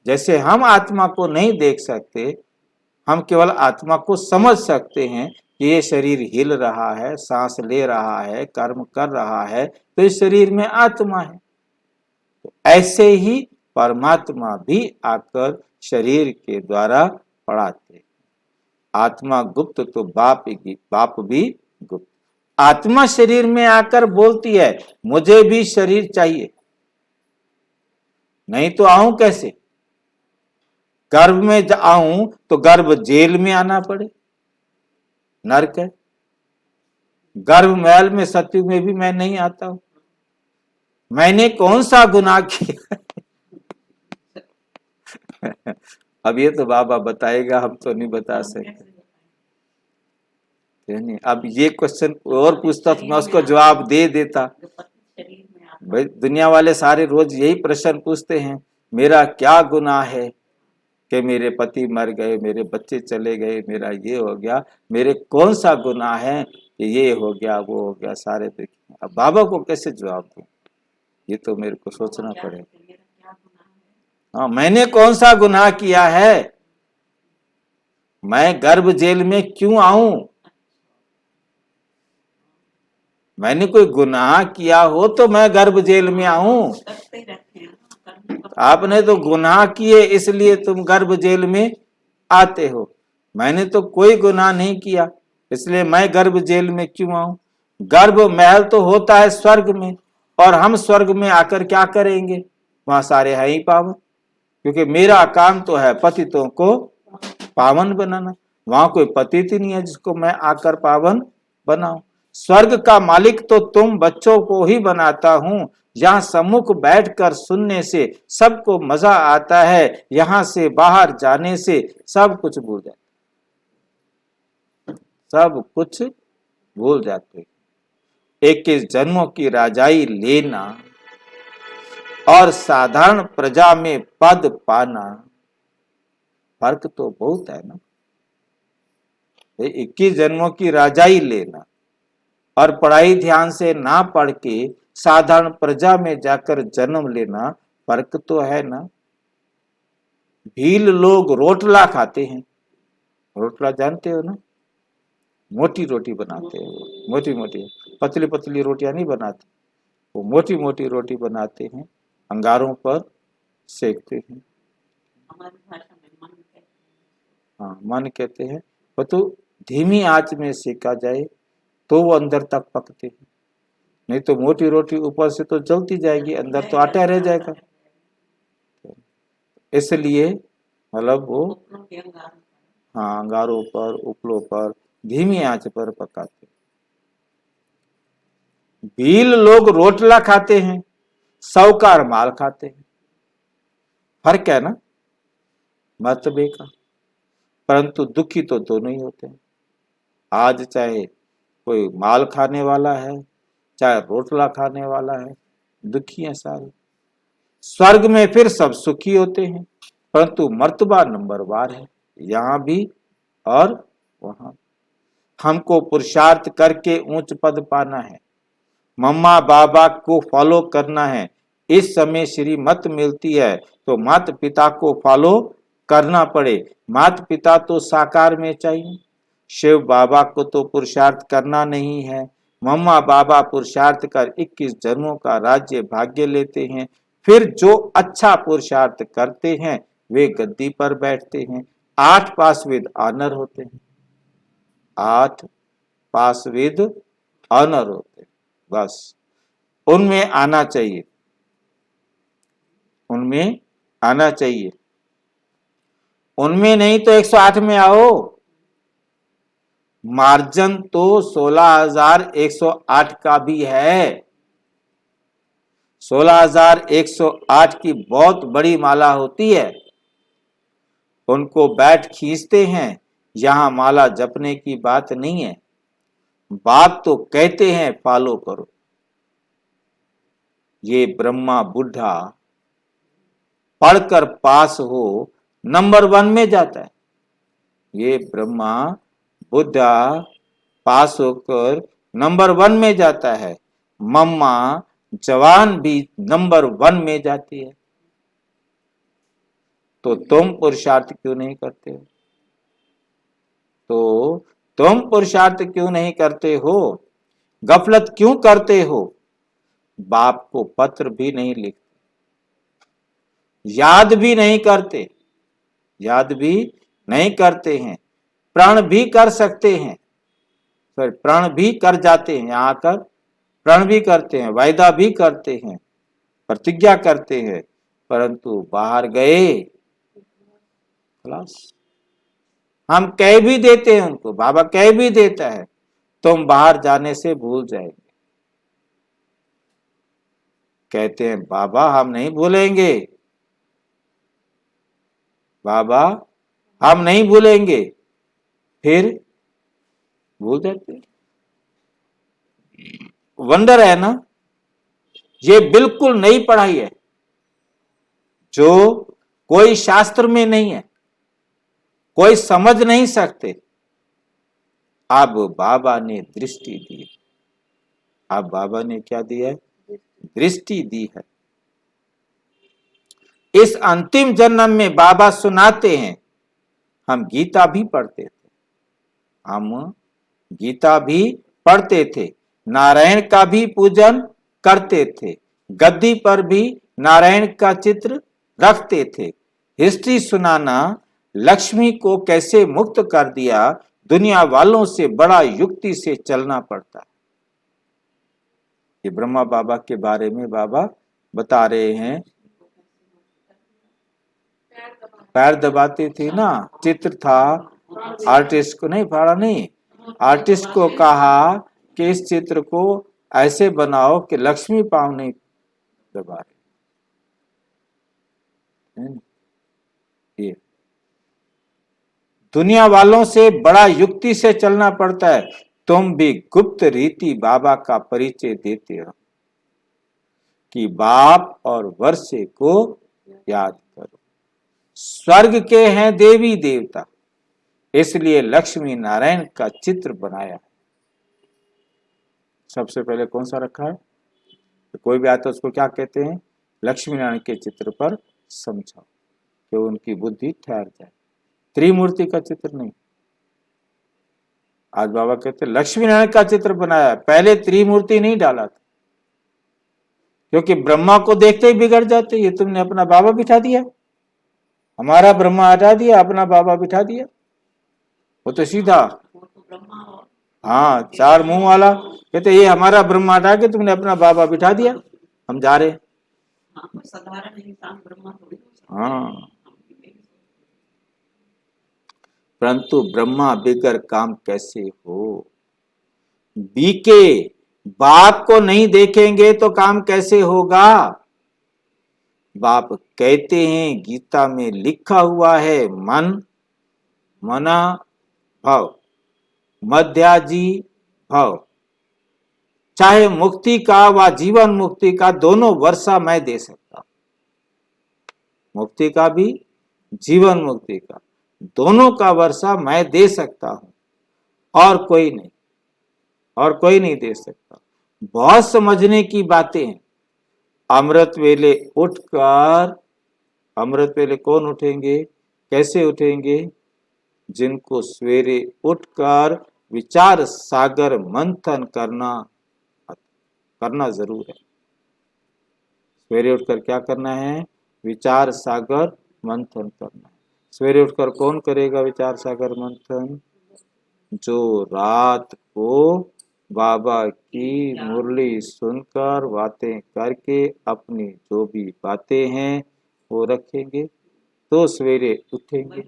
जैसे हम आत्मा को नहीं देख सकते, हम केवल आत्मा को समझ सकते हैं कि ये शरीर हिल रहा है, सांस ले रहा है, कर्म कर रहा है, तो इस शरीर में आत्मा है। तो ऐसे ही परमात्मा भी आकर शरीर के द्वारा पढ़ाते। आत्मा गुप्त तो बाप भी गुप्त। आत्मा शरीर में आकर बोलती है मुझे भी शरीर चाहिए, नहीं तो आऊं कैसे? गर्भ में आऊं तो गर्भ जेल में आना पड़े, नरक है। गर्भ महल में सत्युग में भी मैं नहीं आता हूं। मैंने कौन सा गुनाह किया? अब ये तो बाबा बताएगा, हम तो नहीं बता सकते। नहीं, अब ये क्वेश्चन और पूछता तो मैं उसको जवाब दे देता। भाई दुनिया वाले सारे रोज यही प्रश्न पूछते हैं, मेरा क्या गुनाह है कि मेरे पति मर गए, मेरे बच्चे चले गए, मेरा ये हो गया, मेरे कौन सा गुनाह है कि ये हो गया वो हो गया, सारे देखें। अब बाबा को कैसे जवाब दूं, ये तो मेरे को सोचना पड़ेगा। हाँ, मैंने कौन सा गुनाह किया है? मैं गर्भ जेल में क्यों आऊं? मैंने कोई गुनाह किया हो तो मैं गर्भ जेल में आऊं? आपने तो गुनाह किए इसलिए तुम गर्भ जेल में आते हो। मैंने तो कोई गुनाह नहीं किया, इसलिए मैं गर्भ जेल में क्यों आऊं? गर्भ महल तो होता है स्वर्ग में, और हम स्वर्ग में आकर क्या करेंगे? वहां सारे है ही पावन, क्योंकि मेरा काम तो है पतितों को पावन बनाना। वहां कोई पतित ही नहीं है जिसको मैं आकर पावन बनाऊं। स्वर्ग का मालिक तो तुम बच्चों को ही बनाता हूं। यहाँ सम्मुख बैठकर सुनने से सबको मजा आता है, यहाँ से बाहर जाने से सब कुछ भूल जाते, सब कुछ भूल जाते। 21 जन्मों की राजाई लेना और साधारण प्रजा में पद पाना, फर्क तो बहुत है ना। 21 जन्मों की राजाई लेना और पढ़ाई ध्यान से ना पढ़ के साधारण प्रजा में जाकर जन्म लेना, फर्क तो है ना। भील लोग रोटला खाते हैं, रोटला जानते हो ना, मोटी रोटी बनाते हैं, मोटी मोटी, पतली पतली रोटियां नहीं बनाते, वो मोटी मोटी रोटी बनाते हैं, अंगारों पर सेकते हैं। हाँ, मन कहते हैं। वो तो धीमी आंच में सेका जाए तो वो अंदर तक पकते हैं, नहीं तो मोटी रोटी ऊपर से तो जलती जाएगी, अंदर तो आटा रह जाएगा। इसलिए मतलब वो हाँ, अंगारों पर उपलों पर धीमी आंच पर पकाते। भील लोग रोटला खाते हैं, साहूकार माल खाते हैं, फर्क है ना मर्तबे का। परंतु दुखी तो दोनों ही होते हैं। आज चाहे कोई माल खाने वाला है, चाहे रोटला खाने वाला है, दुखी है सारे। स्वर्ग में फिर सब सुखी होते हैं, परंतु मर्तबा नंबरवार है, यहाँ भी और वहां। हमको पुरुषार्थ करके ऊंच पद पाना है, मम्मा बाबा को फॉलो करना है। इस समय श्रीमत मिलती है तो माता पिता को फॉलो करना पड़े। माता पिता तो साकार में चाहिए, शिव बाबा को तो पुरुषार्थ करना नहीं है। मम्मा बाबा पुरुषार्थ कर 21 जन्मों का राज्य भाग्य लेते हैं, फिर जो अच्छा पुरुषार्थ करते हैं वे गद्दी पर बैठते हैं। 8 पास विद ऑनर होते हैं, 8 पास विद ऑनर होते हैं, बस उनमें आना चाहिए, उनमें आना चाहिए। उनमें नहीं तो 108 में आओ। मार्जिन तो 16,108 का भी है। 16,108 की बहुत बड़ी माला होती है, उनको बैठ खींचते हैं। यहां माला जपने की बात नहीं है, बात तो कहते हैं फॉलो करो। ये ब्रह्मा बुढ़ा पढ़कर पास हो नंबर 1 में जाता है, ये ब्रह्मा बुद्धा पास होकर नंबर 1 में जाता है। मम्मा जवान भी नंबर 1 में जाती है। तो तुम पुरुषार्थ क्यों नहीं करते हो? तो तुम पुरुषार्थ क्यों नहीं करते हो? गफलत क्यों करते हो? बाप को पत्र भी नहीं लिखते, याद भी नहीं करते, याद भी नहीं करते हैं, प्रण भी कर सकते हैं, प्रण भी कर जाते हैं, यहां आकर प्रण भी करते हैं, वायदा भी करते हैं, प्रतिज्ञा करते हैं, परंतु बाहर गए खलास। हम कह भी देते हैं उनको, बाबा कह भी देता है तुम बाहर जाने से भूल जाएंगे। कहते हैं बाबा हम नहीं भूलेंगे, बाबा हम नहीं भूलेंगे, फिर भूल जाते। वंडर है ना, ये बिल्कुल नई पढ़ाई है जो कोई शास्त्र में नहीं है, कोई समझ नहीं सकते। अब बाबा ने दृष्टि दी, अब बाबा ने क्या दिया है? दृष्टि दी है। इस अंतिम जन्म में बाबा सुनाते हैं, हम गीता भी पढ़ते थे, हम गीता भी पढ़ते थे, नारायण का भी पूजन करते थे, गद्दी पर भी नारायण का चित्र रखते थे। हिस्ट्री सुनाना लक्ष्मी को कैसे मुक्त कर दिया, दुनिया वालों से बड़ा युक्ति से चलना पड़ता है। ये ब्रह्मा बाबा के बारे में बाबा बता रहे हैं। पैर दबाती थी ना, चित्र था, आर्टिस्ट को नहीं फाड़ा, नहीं, आर्टिस्ट को कहा कि इस चित्र को ऐसे बनाओ कि लक्ष्मी पांव नहीं दबा रहे। ये दुनिया वालों से बड़ा युक्ति से चलना पड़ता है। तुम भी गुप्त रीति बाबा का परिचय देते हो कि बाप और वर्षे को याद करो। स्वर्ग के हैं देवी देवता, इसलिए लक्ष्मी नारायण का चित्र बनाया। सबसे पहले कौन सा रखा है? तो कोई भी आता है उसको क्या कहते हैं? लक्ष्मी नारायण के चित्र पर समझाओ कि उनकी बुद्धि ठहर जाए। त्रिमूर्ति का चित्र नहीं। आज बाबा कहते हैं लक्ष्मी नारायण का चित्र बनाया, पहले त्रिमूर्ति नहीं डाला था, क्योंकि ब्रह्मा को देखते ही बिगड़ जाते। ये तुमने अपना बाबा बिठा दिया, हमारा ब्रह्मा हटा दिया, अपना बाबा बिठा दिया। वो तो सीधा, हाँ, चार मुंह वाला। कहते ये हमारा ब्रह्मा हटा के तुमने अपना बाबा बिठा दिया, हम जा रहे। हाँ, परंतु ब्रह्मा बिगर काम कैसे हो? बीके बाप को नहीं देखेंगे तो काम कैसे होगा? बाप कहते हैं, गीता में लिखा हुआ है, मन मना भव मध्याजी भव। चाहे मुक्ति का व जीवन मुक्ति का दोनों वर्षा मैं दे सकता हूं, मुक्ति का भी जीवन मुक्ति का दोनों का वर्षा मैं दे सकता हूं, और कोई नहीं, और कोई नहीं दे सकता। बहुत समझने की बातें हैं। अमृत वेले उठकर, अमृत वेले कौन उठेंगे, कैसे उठेंगे? जिनको सवेरे उठकर विचार सागर मंथन करना जरूर है। सवेरे उठकर क्या करना है? विचार सागर मंथन करना है। सवेरे उठकर कौन करेगा विचार सागर मंथन? जो रात को बाबा की मुरली सुनकर बातें करके अपनी जो भी बातें हैं वो रखेंगे, तो सवेरे उठेंगे।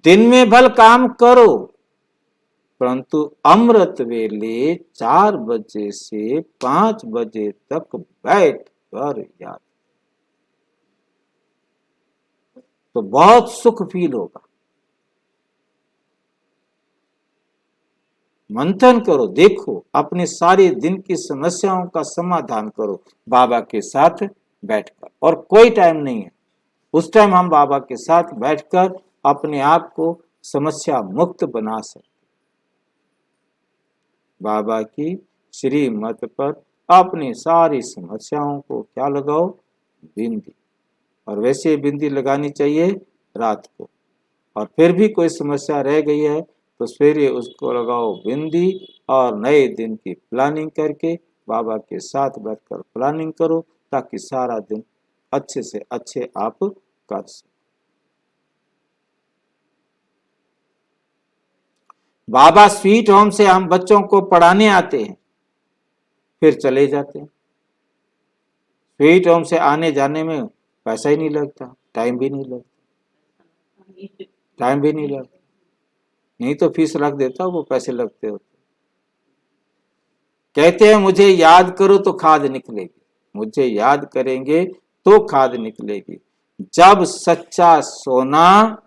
दिन में भल काम करो, परंतु अमृत वेले 4 बजे से 5 बजे तक बैठ कर याद, तो बहुत सुख फील होगा। मंथन करो, देखो, अपने सारे दिन की समस्याओं का समाधान करो बाबा के साथ बैठकर। और कोई टाइम नहीं है, उस टाइम हम बाबा के साथ बैठकर अपने आप को समस्या मुक्त बना सकते। बाबा की श्रीमत पर अपनी सारी समस्याओं को क्या लगाओ, बिंदी। और वैसे बिंदी लगानी चाहिए रात को। और फिर भी कोई समस्या रह गई है तो सवेरे उसको लगाओ बिंदी और नए दिन की प्लानिंग करके बाबा के साथ बैठकर प्लानिंग करो, ताकि सारा दिन अच्छे से अच्छे आप कर सको। बाबा स्वीट होम से हम बच्चों को पढ़ाने आते हैं, फिर चले जाते हैं। स्वीट होम से आने जाने में पैसा ही नहीं लगता, टाइम भी नहीं लगता, टाइम भी नहीं लगता। नहीं तो फीस रख देता, वो पैसे लगते होते। कहते हैं मुझे याद करो तो खाद निकलेगी, मुझे याद करेंगे तो खाद निकलेगी। जब सच्चा सोना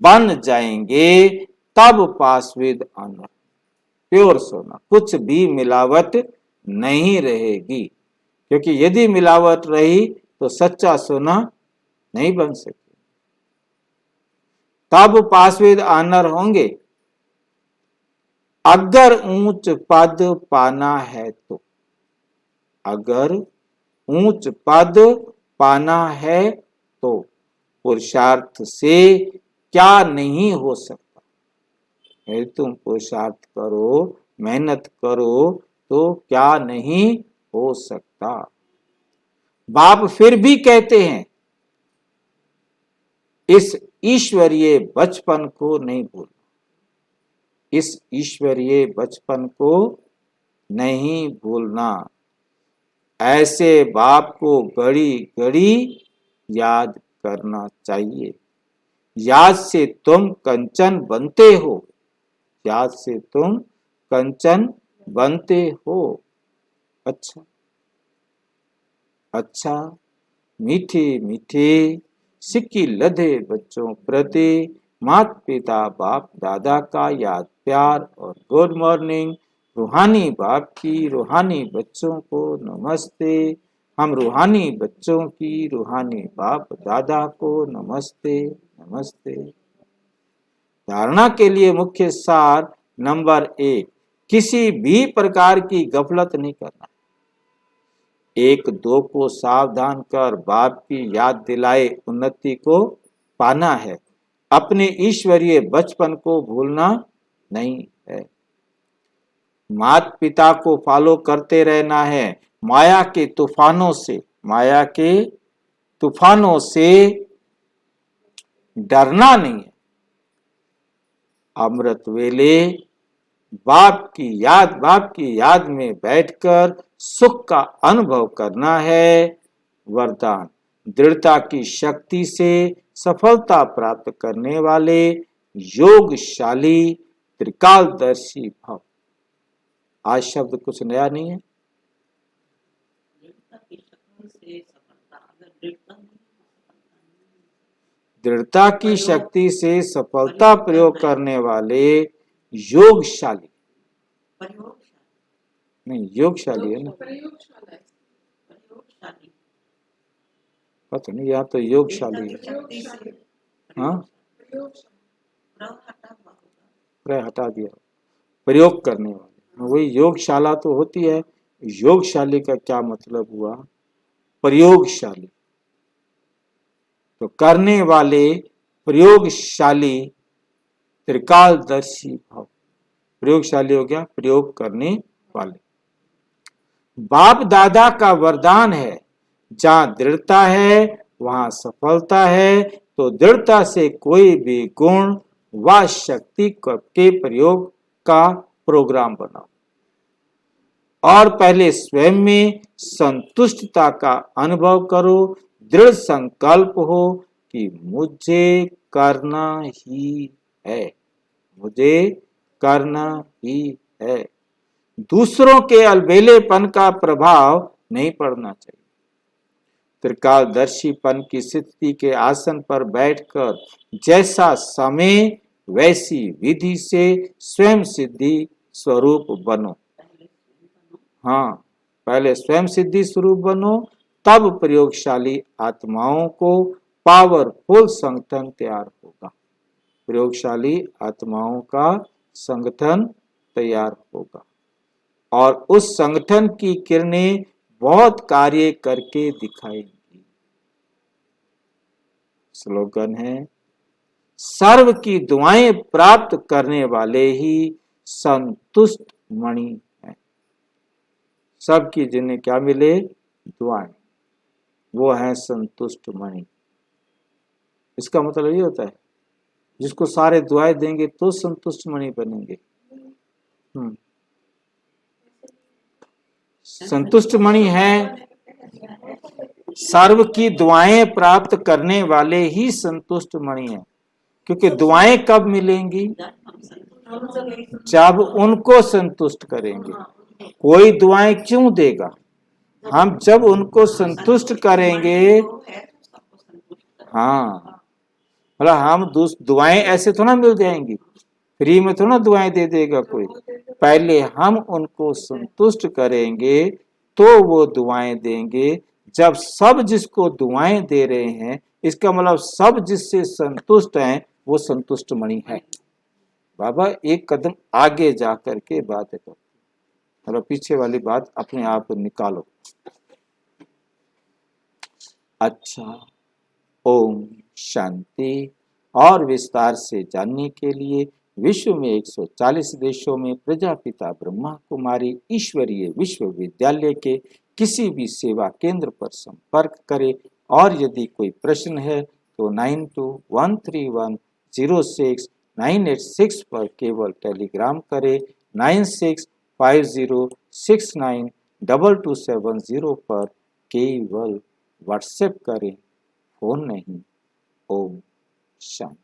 बन जाएंगे तब पास विद ऑनर, प्योर सोना, कुछ भी मिलावट नहीं रहेगी। क्योंकि यदि मिलावट रही तो सच्चा सोना नहीं बन सके। तब पास विद ऑनर होंगे। अगर ऊंच पद पाना है तो, अगर ऊंच पद पाना है तो पुरुषार्थ से क्या नहीं हो सकता। यदि तुम पुरुषार्थ करो, मेहनत करो तो क्या नहीं हो सकता। बाप फिर भी कहते हैं इस ईश्वरीय बचपन को नहीं भूलना, इस ईश्वरीय बचपन को नहीं भूलना। ऐसे बाप को घड़ी घड़ी याद करना चाहिए। याद से तुम कंचन बनते हो, याद से तुम कंचन बनते हो। अच्छा अच्छा, मीठे मीठे सिक्की लदे बच्चों प्रति माता पिता बाप दादा का याद प्यार और गुड मॉर्निंग। रूहानी बाप की रूहानी बच्चों को नमस्ते। हम रूहानी बच्चों की रूहानी बाप दादा को नमस्ते नमस्ते। धारणा के लिए मुख्य सार नंबर 1, किसी भी प्रकार की गफलत नहीं करना। 1-2 को सावधान कर बाप की याद दिलाए उन्नति को पाना है। अपने ईश्वरीय बचपन को भूलना नहीं है। माता पिता को फॉलो करते रहना है। माया के तूफानों से, माया के तूफानों से डरना नहीं है। अमृत वेले बाप की याद में बैठकर सुख का अनुभव करना है। वरदान, दृढ़ता की शक्ति से सफलता प्राप्त करने वाले योगशाली त्रिकालदर्शी भव। आज शब्द कुछ नया नहीं है। दृढ़ता की शक्ति से सफलता प्रयोग करने वाले योगशाली, नहीं योगशाली है ना, पता नहीं, यहाँ तो योगशाली है। हाँ, प्रय हटा दिया, प्रयोग करने वाले, वही योगशाला तो होती है। योगशाली का क्या मतलब हुआ, प्रयोगशाली तो करने वाले, प्रयोगशाली त्रिकालदर्शी भाव। प्रयोगशाली हो गया प्रयोग करने वाले। बाप दादा का वरदान है, जहां दृढ़ता है वहां सफलता है। तो दृढ़ता से कोई भी गुण व शक्ति के प्रयोग का प्रोग्राम बनाओ और पहले स्वयं में संतुष्टता का अनुभव करो। दृढ़ संकल्प हो कि मुझे करना ही है, मुझे करना ही है। दूसरों के अलबेलेपन का प्रभाव नहीं पड़ना चाहिए। त्रिकालदर्शीपन की स्थिति के आसन पर बैठकर जैसा समय वैसी विधि से स्वयं सिद्धि स्वरूप बनो। हाँ, पहले स्वयं सिद्धि स्वरूप बनो, तब प्रयोगशाली आत्माओं को पावरफुल संगठन तैयार होगा। प्रयोगशाली आत्माओं का संगठन तैयार होगा और उस संगठन की किरणें बहुत कार्य करके दिखाएंगी। स्लोगन है, सर्व की दुआएं प्राप्त करने वाले ही संतुष्ट मणि हैं। सबकी जिन्हें क्या मिले, दुआएं, वो है संतुष्ट मणि। इसका मतलब ये होता है जिसको सारे दुआएं देंगे तो संतुष्ट मणि बनेंगे। संतुष्ट मणि है, सर्व की दुआएं प्राप्त करने वाले ही संतुष्ट मणि है। क्योंकि दुआएं कब मिलेंगी, जब उनको संतुष्ट करेंगे। कोई दुआएं क्यों देगा, हम जब उनको संतुष्ट करेंगे। हाँ, मतलब हम दुआएं ऐसे थोड़ा मिल जाएंगी, फ्री में थोड़ा दुआएं दे देगा कोई। पहले हम उनको संतुष्ट करेंगे तो वो दुआएं देंगे। जब सब जिसको दुआएं दे रहे हैं, इसका मतलब सब जिससे संतुष्ट हैं वो संतुष्ट मणि है। बाबा एक कदम आगे जा करके बात है, मतलब पीछे वाली बात अपने आप निकालो। अच्छा, ओम शांति। और विस्तार से जानने के लिए विश्व में 140 देशों में प्रजापिता ब्रह्मा कुमारी ईश्वरीय विश्वविद्यालय के किसी भी सेवा केंद्र पर संपर्क करें। और यदि कोई प्रश्न है तो 9213106986 पर केवल टेलीग्राम करें। 9650692270 पर केवल व्हाट्सएप करें, फोन नहीं। ओम शांति।